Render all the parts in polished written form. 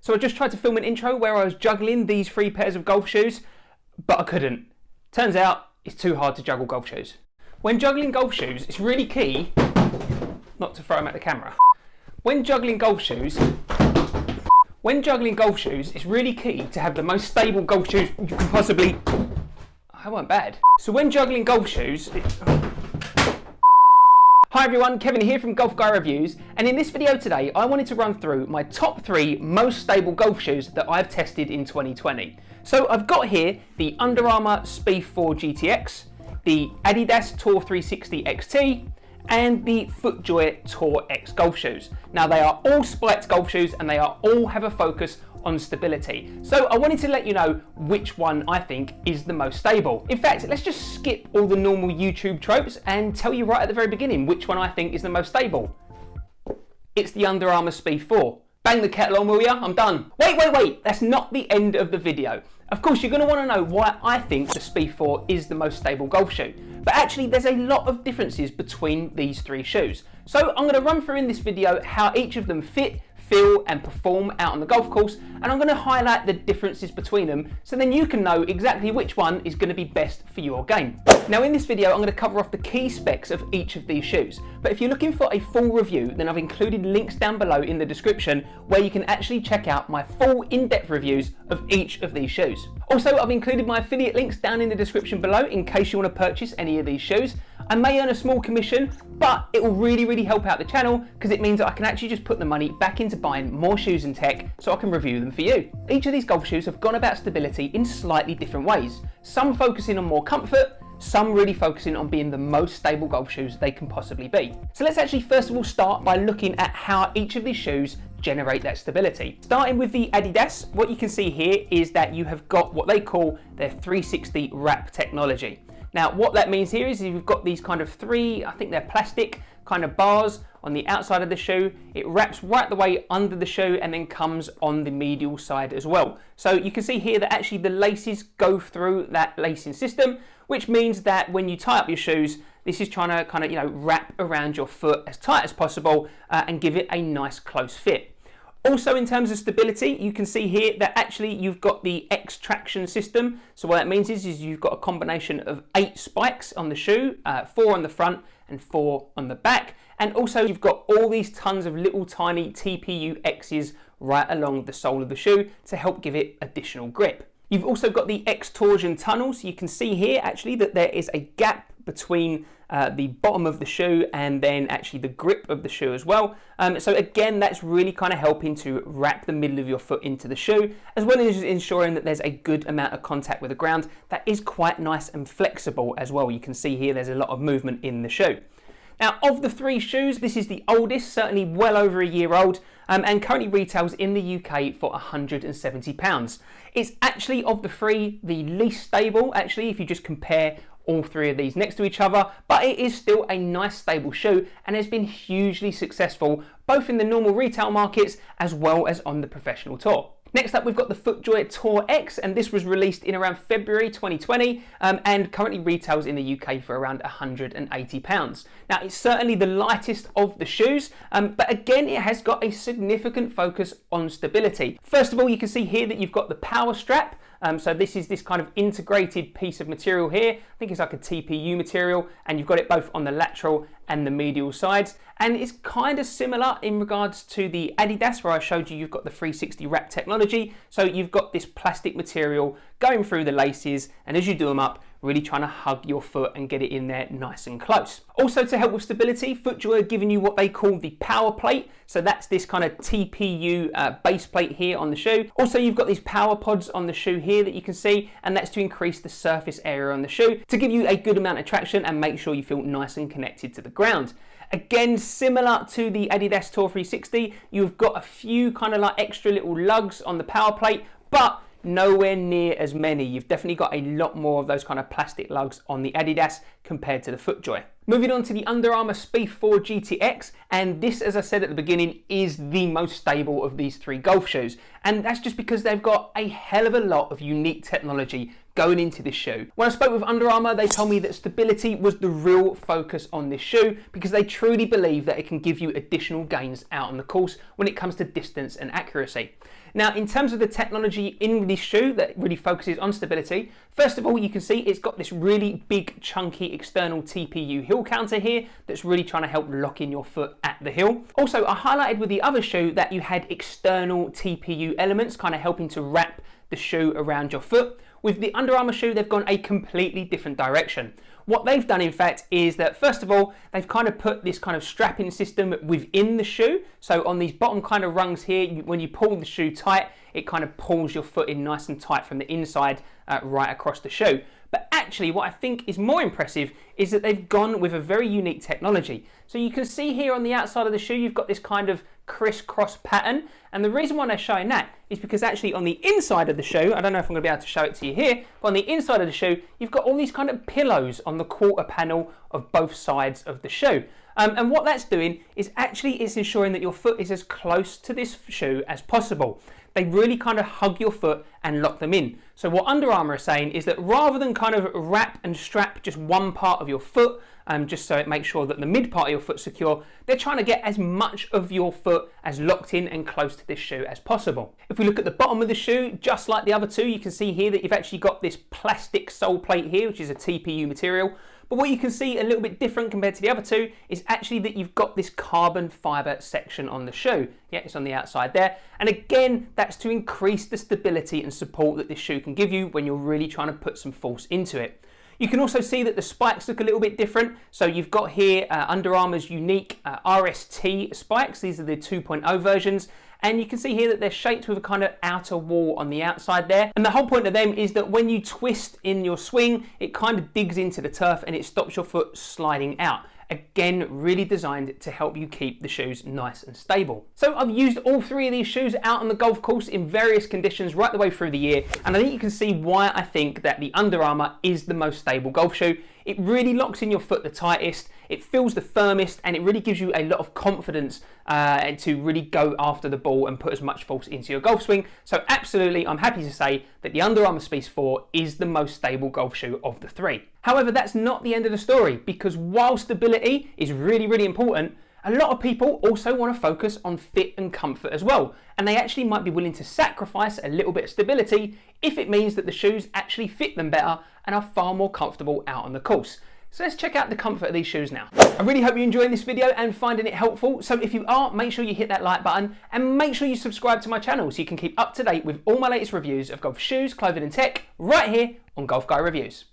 So I just tried to film an intro where I was juggling these 3 pairs of golf shoes, but I couldn't. Turns out it's too hard to juggle golf shoes. When juggling golf shoes, it's really key not to throw them at the camera. When juggling golf shoes, it's really key to have the most stable golf shoes you can possibly... I weren't bad. So when juggling golf shoes... Hi everyone, Kevin here from Golf Guy Reviews, and in this video today I wanted to run through my top 3 most stable golf shoes that I've tested in 2020. So I've got here the Under Armour Spieth 4 GTX, the Adidas Tour 360 XT, and the FootJoy Tour X golf shoes. Now they are all spiked golf shoes and they all have a focus on stability. So I wanted to let you know which one I think is the most stable. In fact, let's just skip all the normal YouTube tropes and tell you right at the very beginning which one I think is the most stable. It's the Under Armour Spieth 4. Bang the kettle on, will ya? I'm done. Wait, that's not the end of the video. Of course, you're going to want to know why I think the Spieth 4 is the most stable golf shoe. But actually, there's a lot of differences between these 3 shoes. So I'm going to run through in this video how each of them fit, feel and perform out on the golf course, and I'm going to highlight the differences between them so then you can know exactly which one is going to be best for your game. Now in this video I'm going to cover off the key specs of each of these shoes, but if you're looking for a full review then I've included links down below in the description where you can actually check out my full in-depth reviews of each of these shoes. Also, I've included my affiliate links down in the description below in case you want to purchase any of these shoes. I may earn a small commission, but it will really help out the channel because it means that I can actually just put the money back into buying more shoes and tech so I can review them for you. Each of these golf shoes have gone about stability in slightly different ways. Some focusing on more comfort, some really focusing on being the most stable golf shoes they can possibly be. So let's actually first of all start by looking at how each of these shoes generate that stability. Starting with the Adidas, what you can see here is that you have got what they call their 360 wrap technology. Now what that means here is you've got these kind of 3, I think they're plastic kind of bars on the outside of the shoe. It wraps right the way under the shoe and then comes on the medial side as well. So you can see here that actually the laces go through that lacing system, which means that when you tie up your shoes, this is trying to kind of, wrap around your foot as tight as possible and give it a nice close fit. Also in terms of stability, you can see here that actually you've got the X traction system. So what that means is you've got a combination of 8 spikes on the shoe, 4 on the front and 4 on the back. And also you've got all these tons of little tiny TPU X's right along the sole of the shoe to help give it additional grip. You've also got the X torsion tunnel. So you can see here actually that there is a gap between the bottom of the shoe and then actually the grip of the shoe as well. So again, that's really kind of helping to wrap the middle of your foot into the shoe, as well as ensuring that there's a good amount of contact with the ground. That is quite nice and flexible as well. You can see here there's a lot of movement in the shoe. Now of the 3 shoes, this is the oldest, certainly well over a year old, and currently retails in the UK for £170. It's actually, of the 3, the least stable, actually, if you just compare all 3 of these next to each other, but it is still a nice stable shoe and has been hugely successful both in the normal retail markets as well as on the professional tour. Next up, we've got the FootJoy Tour X, and this was released in around February 2020 and currently retails in the UK for around £180. Now, it's certainly the lightest of the shoes, but again, it has got a significant focus on stability. First of all, you can see here that you've got the power strap. So this is this kind of integrated piece of material here. I think it's like a TPU material, and you've got it both on the lateral and the medial sides. And it's kind of similar in regards to the Adidas, where I showed you you've got the 360 wrap technology. So you've got this plastic material going through the laces, and as you do them up, really trying to hug your foot and get it in there nice and close. Also, to help with stability, FootJoy are giving you what they call the power plate. So that's this kind of TPU base plate here on the shoe. Also, you've got these power pods on the shoe here that you can see, and that's to increase the surface area on the shoe to give you a good amount of traction and make sure you feel nice and connected to the ground. Again, similar to the Adidas Tour 360, you've got a few kind of like extra little lugs on the power plate, but nowhere near as many. You've definitely got a lot more of those kind of plastic lugs on the Adidas compared to the FootJoy. Moving on to the Under Armour Spieth 4 GTX, and this, as I said at the beginning, is the most stable of these 3 golf shoes, and that's just because they've got a hell of a lot of unique technology going into this shoe. When I spoke with Under Armour, they told me that stability was the real focus on this shoe because they truly believe that it can give you additional gains out on the course when it comes to distance and accuracy. Now, in terms of the technology in this shoe that really focuses on stability, first of all, you can see it's got this really big, chunky external TPU heel counter here that's really trying to help lock in your foot at the heel. Also, I highlighted with the other shoe that you had external TPU elements kind of helping to wrap the shoe around your foot. With the Under Armour shoe, they've gone a completely different direction. What they've done, in fact, is that first of all, they've kind of put this kind of strapping system within the shoe. So on these bottom kind of rungs here, when you pull the shoe tight, it kind of pulls your foot in nice and tight from the inside right across the shoe. But actually, what I think is more impressive is that they've gone with a very unique technology. So you can see here on the outside of the shoe, you've got this kind of crisscross pattern. And the reason why they're showing that is because actually on the inside of the shoe, I don't know if I'm going to be able to show it to you here, but on the inside of the shoe, you've got all these kind of pillows on the quarter panel of both sides of the shoe. And what that's doing is actually it's ensuring that your foot is as close to this shoe as possible. They really kind of hug your foot and lock them in. So what Under Armour are saying is that rather than kind of wrap and strap just one part of your foot, just so it makes sure that the mid part of your foot's secure, they're trying to get as much of your foot as locked in and close to this shoe as possible. If we look at the bottom of the shoe, just like the other two, you can see here that you've actually got this plastic sole plate here, which is a TPU material. But what you can see a little bit different compared to the other two is actually that you've got this carbon fibre section on the shoe. Yeah, it's on the outside there. And again, that's to increase the stability and support that this shoe can give you when you're really trying to put some force into it. You can also see that the spikes look a little bit different. So you've got here Under Armour's unique RST spikes. These are the 2.0 versions. And you can see here that they're shaped with a kind of outer wall on the outside there. And the whole point of them is that when you twist in your swing, it kind of digs into the turf and it stops your foot sliding out. Again, really designed to help you keep the shoes nice and stable. So I've used all three of these shoes out on the golf course in various conditions right the way through the year. And I think you can see why I think that the Under Armour is the most stable golf shoe. It really locks in your foot the tightest, it feels the firmest, and it really gives you a lot of confidence to really go after the ball and put as much force into your golf swing. So absolutely, I'm happy to say that the Under Armour Speed 4 is the most stable golf shoe of the three. However, that's not the end of the story, because while stability is really, really important, a lot of people also want to focus on fit and comfort as well, and they actually might be willing to sacrifice a little bit of stability if it means that the shoes actually fit them better and are far more comfortable out on the course. So let's check out the comfort of these shoes now. I really hope you're enjoying this video and finding it helpful. So if you are, make sure you hit that like button and make sure you subscribe to my channel so you can keep up to date with all my latest reviews of golf shoes, clothing and tech right here on Golf Guy Reviews.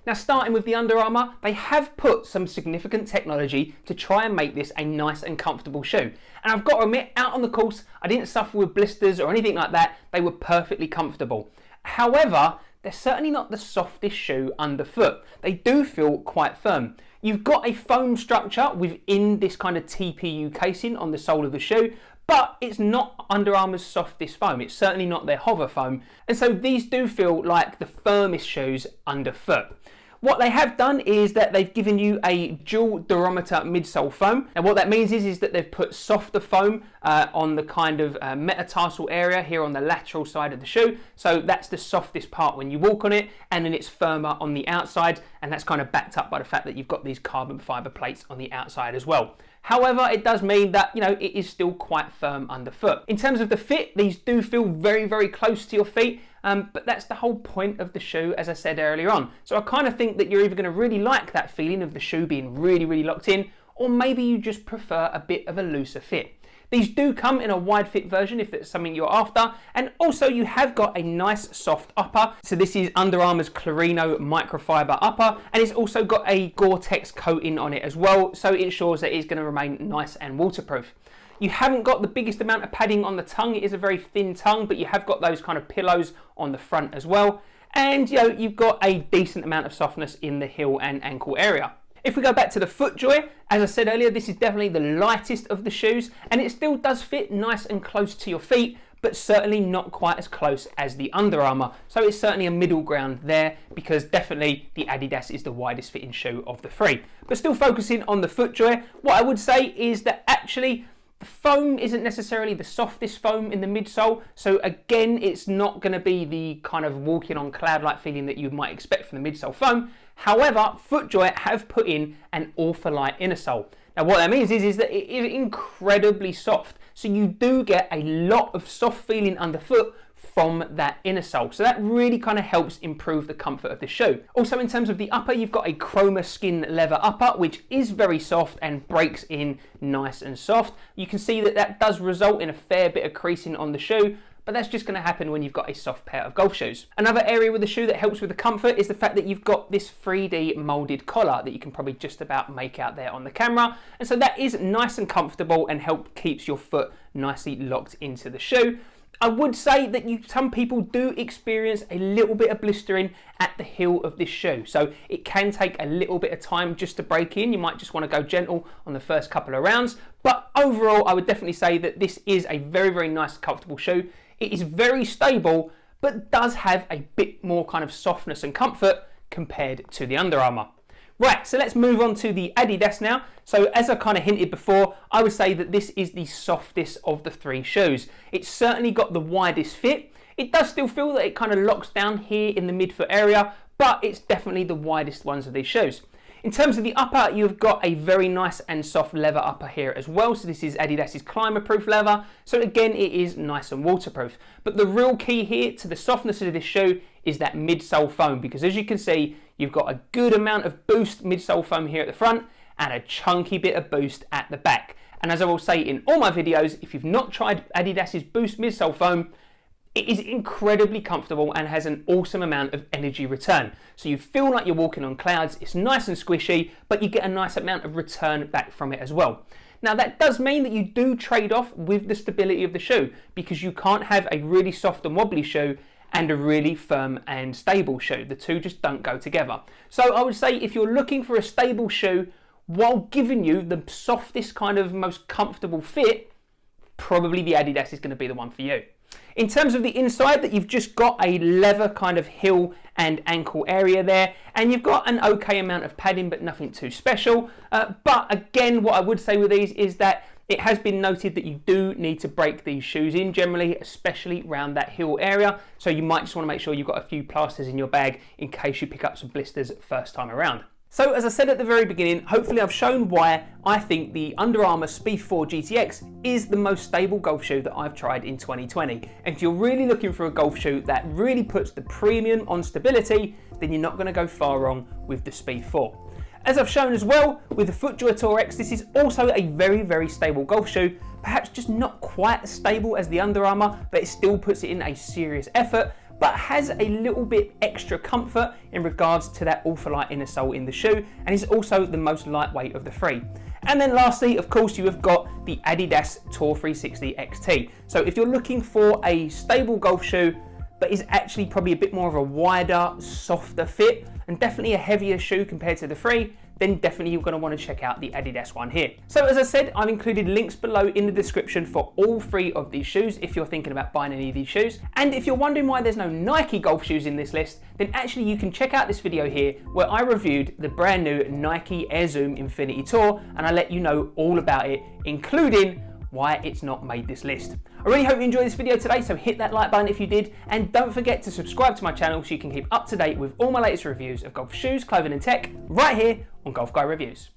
Now, starting with the Under Armour, they have put some significant technology to try and make this a nice and comfortable shoe. And I've got to admit, out on the course, I didn't suffer with blisters or anything like that. They were perfectly comfortable. However, they're certainly not the softest shoe underfoot. They do feel quite firm. You've got a foam structure within this kind of TPU casing on the sole of the shoe, but it's not Under Armour's softest foam. It's certainly not their hover foam. And so these do feel like the firmest shoes underfoot. What they have done is that they've given you a dual durometer midsole foam. And what that means is that they've put softer foam on the kind of metatarsal area here on the lateral side of the shoe. So that's the softest part when you walk on it, and then it's firmer on the outside, and that's kind of backed up by the fact that you've got these carbon fibre plates on the outside as well. However, it does mean that, it is still quite firm underfoot. In terms of the fit, these do feel very, very close to your feet, but that's the whole point of the shoe, as I said earlier on. So I kind of think that you're either going to really like that feeling of the shoe being really, really locked in, or maybe you just prefer a bit of a looser fit. These do come in a wide fit version if it's something you're after, and also you have got a nice soft upper. So this is Under Armour's Clarino microfiber upper, and it's also got a Gore-Tex coating on it as well, so it ensures that it's going to remain nice and waterproof. You haven't got the biggest amount of padding on the tongue. It is a very thin tongue, but you have got those kind of pillows on the front as well. And you've got a decent amount of softness in the heel and ankle area. If we go back to the FootJoy, as I said earlier, this is definitely the lightest of the shoes, and it still does fit nice and close to your feet, but certainly not quite as close as the Under Armour. So it's certainly a middle ground there, because definitely the Adidas is the widest fitting shoe of the three. But still focusing on the FootJoy, what I would say is that actually the foam isn't necessarily the softest foam in the midsole, so again, it's not going to be the kind of walking on cloud-like feeling that you might expect from the midsole foam. However, FootJoy have put in an ultralight inner sole. Now what that means is that it is incredibly soft. so you do get a lot of soft feeling underfoot from that inner sole. So that really kind of helps improve the comfort of the shoe. Also, in terms of the upper, you've got a Chroma skin leather upper, which is very soft and breaks in nice and soft. You can see that that does result in a fair bit of creasing on the shoe, but that's just going to happen when you've got a soft pair of golf shoes. Another area with the shoe that helps with the comfort is the fact that you've got this 3D molded collar that you can probably just about make out there on the camera. And so that is nice and comfortable and keeps your foot nicely locked into the shoe. I would say that some people do experience a little bit of blistering at the heel of this shoe. So it can take a little bit of time just to break in. You might just want to go gentle on the first couple of rounds. But overall, I would definitely say that this is a very, very nice, comfortable shoe. It is very stable, but does have a bit more kind of softness and comfort compared to the Under Armour. Right, so let's move on to the Adidas now. So as I kind of hinted before, I would say that this is the softest of the three shoes. It's certainly got the widest fit. It does still feel that it kind of locks down here in the midfoot area, but it's definitely the widest ones of these shoes. In terms of the upper, you've got a very nice and soft leather upper here as well. So this is Adidas's climber-proof leather. So again, it is nice and waterproof. But the real key here to the softness of this shoe is that midsole foam, because as you can see, you've got a good amount of boost midsole foam here at the front and a chunky bit of boost at the back. And as I will say in all my videos, if you've not tried Adidas's Boost midsole foam, it is incredibly comfortable and has an awesome amount of energy return. So you feel like you're walking on clouds, it's nice and squishy, but you get a nice amount of return back from it as well. Now that does mean that you do trade off with the stability of the shoe, because you can't have a really soft and wobbly shoe and a really firm and stable shoe. The two just don't go together. So I would say if you're looking for a stable shoe while giving you the softest kind of most comfortable fit, probably the Adidas is going to be the one for you. In terms of the inside, that you've just got a leather kind of heel and ankle area there, and you've got an okay amount of padding, but nothing too special. But again, what I would say with these is that it has been noted that you do need to break these shoes in generally, especially around that heel area. So you might just want to make sure you've got a few plasters in your bag in case you pick up some blisters first time around. So as I said at the very beginning, hopefully I've shown why I think the Under Armour Speed 4 GTX is the most stable golf shoe that I've tried in 2020. And if you're really looking for a golf shoe that really puts the premium on stability, then you're not going to go far wrong with the Speed 4. As I've shown as well, with the FootJoy Tour X, this is also a very, very stable golf shoe, perhaps just not quite as stable as the Under Armour, but it still puts it in a serious effort, but has a little bit extra comfort in regards to that ultralight inner sole in the shoe, and is also the most lightweight of the three. And then lastly, of course, you have got the Adidas Tour 360 XT. So if you're looking for a stable golf shoe, but is actually probably a bit more of a wider, softer fit, and definitely a heavier shoe compared to the three, then definitely you're going to want to check out the Adidas one here. So as I said, I've included links below in the description for all three of these shoes if you're thinking about buying any of these shoes. And if you're wondering why there's no Nike golf shoes in this list, then actually you can check out this video here where I reviewed the brand new Nike Air Zoom Infinity Tour, and I let you know all about it, including why it's not made this list. I really hope you enjoyed this video today, so hit that like button if you did, and don't forget to subscribe to my channel so you can keep up to date with all my latest reviews of golf shoes, clothing and tech right here on Golf Guy Reviews.